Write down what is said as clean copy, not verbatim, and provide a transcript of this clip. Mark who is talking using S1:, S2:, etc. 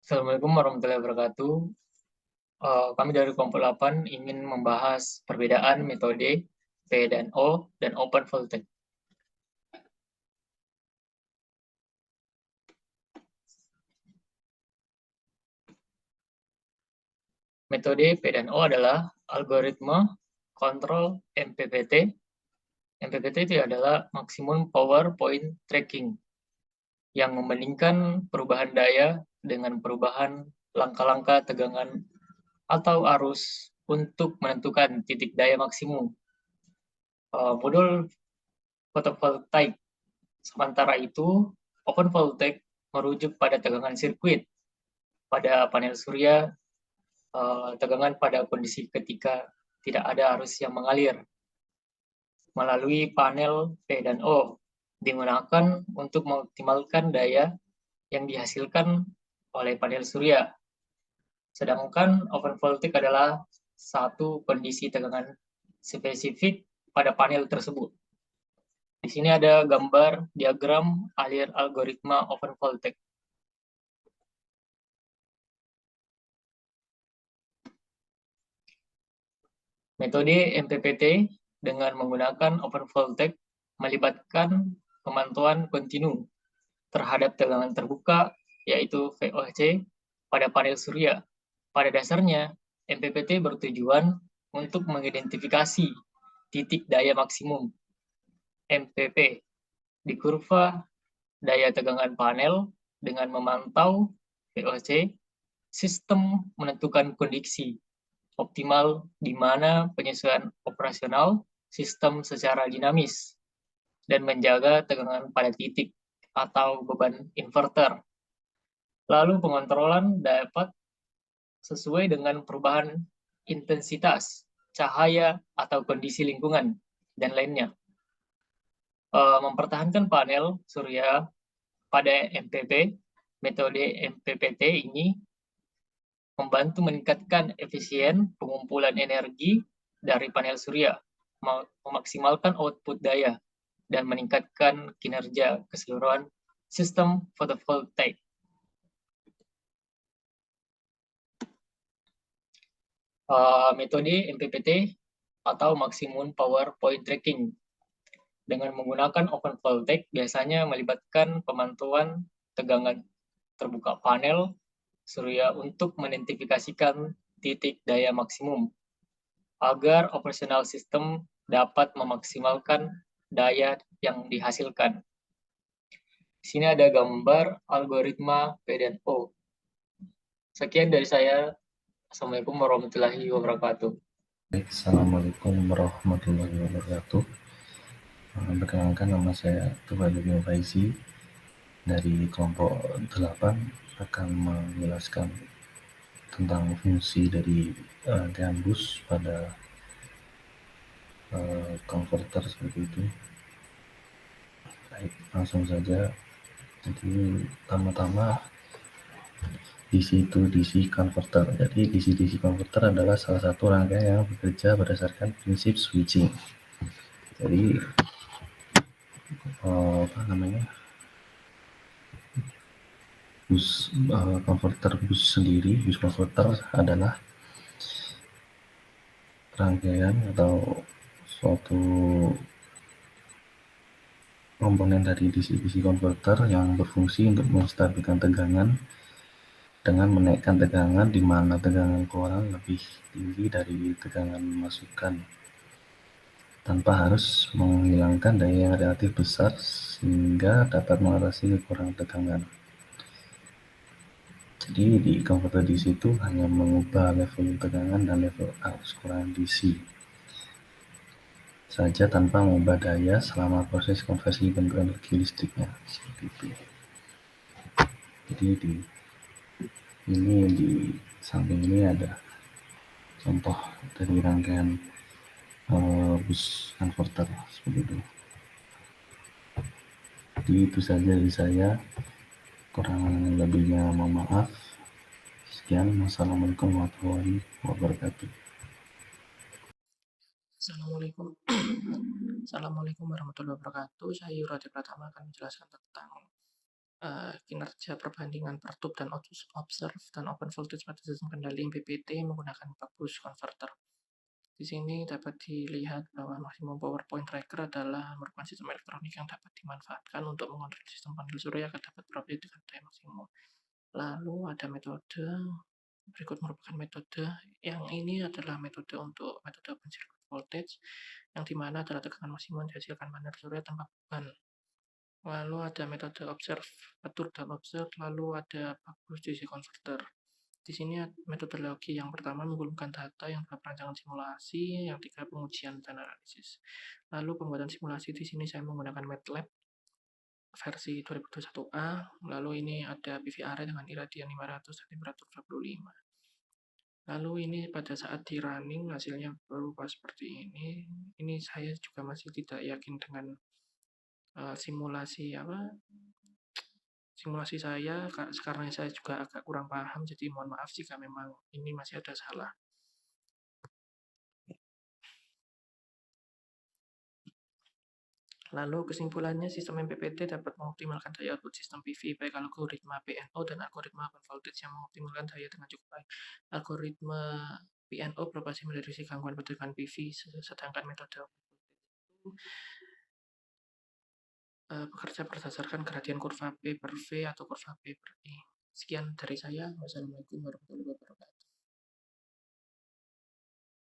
S1: Assalamualaikum warahmatullahi wabarakatuh. Kami dari kelompok 8 ingin membahas perbedaan metode P dan O dan Open Voltage. Metode P dan O adalah algoritma kontrol MPPT. MPPT itu adalah Maximum Power Point Tracking yang membandingkan perubahan daya dengan perubahan langkah-langkah tegangan atau arus untuk menentukan titik daya maksimum. Modul fotovoltaik. Sementara itu, open voltage merujuk pada tegangan sirkuit pada panel surya, tegangan pada kondisi ketika tidak ada arus yang mengalir. Melalui panel P dan O, digunakan untuk mengoptimalkan daya yang dihasilkan oleh panel surya. Sedangkan open voltage adalah satu kondisi tegangan spesifik pada panel tersebut. Di sini ada gambar diagram alir algoritma open voltage. Metode MPPT dengan menggunakan open voltage melibatkan pemantauan kontinu terhadap tegangan terbuka, yaitu VOC, pada panel surya. Pada dasarnya, MPPT bertujuan untuk mengidentifikasi titik daya maksimum MPP di kurva daya tegangan panel dengan memantau VOC. Sistem menentukan kondisi optimal di mana penyesuaian operasional sistem secara dinamis dan menjaga tegangan pada titik atau beban inverter. Lalu pengontrolan dapat sesuai dengan perubahan intensitas, cahaya, atau kondisi lingkungan, dan lainnya. Mempertahankan panel surya pada MPP, metode MPPT ini membantu meningkatkan efisien pengumpulan energi dari panel surya, memaksimalkan output daya, dan meningkatkan kinerja keseluruhan sistem fotovoltaik. Metode MPPT atau Maximum Power Point Tracking dengan menggunakan open voltage biasanya melibatkan pemantauan tegangan terbuka panel surya untuk mengidentifikasikan titik daya maksimum agar operasional sistem dapat memaksimalkan daya yang dihasilkan. Di sini ada gambar algoritma P dan O. Sekian dari saya. Assalamualaikum warahmatullahi wabarakatuh.
S2: Baik, Assalamualaikum warahmatullahi wabarakatuh. Perkenalkan, nama saya Tufailudin Faizi dari kelompok 8 akan menjelaskan tentang fungsi dari gambus pada konverter seperti itu. Baik, langsung saja. Jadi pertama-tama DC to DC converter. Jadi DC-DC converter adalah salah satu rangkaian yang bekerja berdasarkan prinsip switching. Jadi bus converter bus sendiri, bus converter adalah rangkaian atau suatu komponen dari DC-DC converter yang berfungsi untuk menstabilkan tegangan dengan menaikkan tegangan di mana tegangan keluaran lebih tinggi dari tegangan masukan tanpa harus menghilangkan daya yang relatif besar sehingga dapat mengatasi kekurangan tegangan. Jadi di konverter DC itu hanya mengubah level tegangan dan level arus kurang DC saja tanpa mengubah daya selama proses konversi bentuk energi listriknya, seperti itu. Jadi di samping ini ada contoh dari rangkaian bus converter seperti itu. Jadi itu saja dari saya, kurang lebihnya mohon maaf. Sekian, wassalamualaikum warahmatullahi wabarakatuh.
S3: Assalamualaikum warahmatullahi wabarakatuh. Saya Yurati Pratama akan menjelaskan tentang kinerja perbandingan perturb dan observe dan open voltage pada sistem kendali MPPT menggunakan buck boost converter. Di sini dapat dilihat bahwa maksimum power point tracker adalah merupakan sistem elektronik yang dapat dimanfaatkan untuk mengontrol sistem panel surya agar dapat beroperasi dengan daya maksimum. Lalu ada metode, berikut merupakan metode, yang ini adalah metode untuk metode open circuit voltage, yang dimana adalah tegangan maksimum dihasilkan panel surya tanpa beban. Lalu ada metode observe, perturb dan observe, lalu ada buck boost DC converter. Di sini metodologi yang pertama mengumpulkan data yang dalam rancangan simulasi, yang tiga pengujian dan analisis. Lalu pembuatan simulasi di sini saya menggunakan MATLAB versi 2021A. Lalu ini ada PV array dengan iradian 500 dan temperatur 25. Lalu ini pada saat di running hasilnya berupa seperti ini. Ini saya juga masih tidak yakin dengan simulasi saya, karena saya juga agak kurang paham, jadi mohon maaf jika memang ini masih ada salah. Lalu kesimpulannya, sistem MPPT dapat mengoptimalkan daya output sistem PV baik algoritma PNO dan algoritma open voltage yang mengoptimalkan daya dengan cukup baik. Algoritma PNO beroperasi mendeteksi gangguan tegangan PV, sedangkan metode open voltage itu bekerja berdasarkan gradien kurva P per V atau kurva P per I. Sekian dari saya. Wassalamualaikum warahmatullahi wabarakatuh.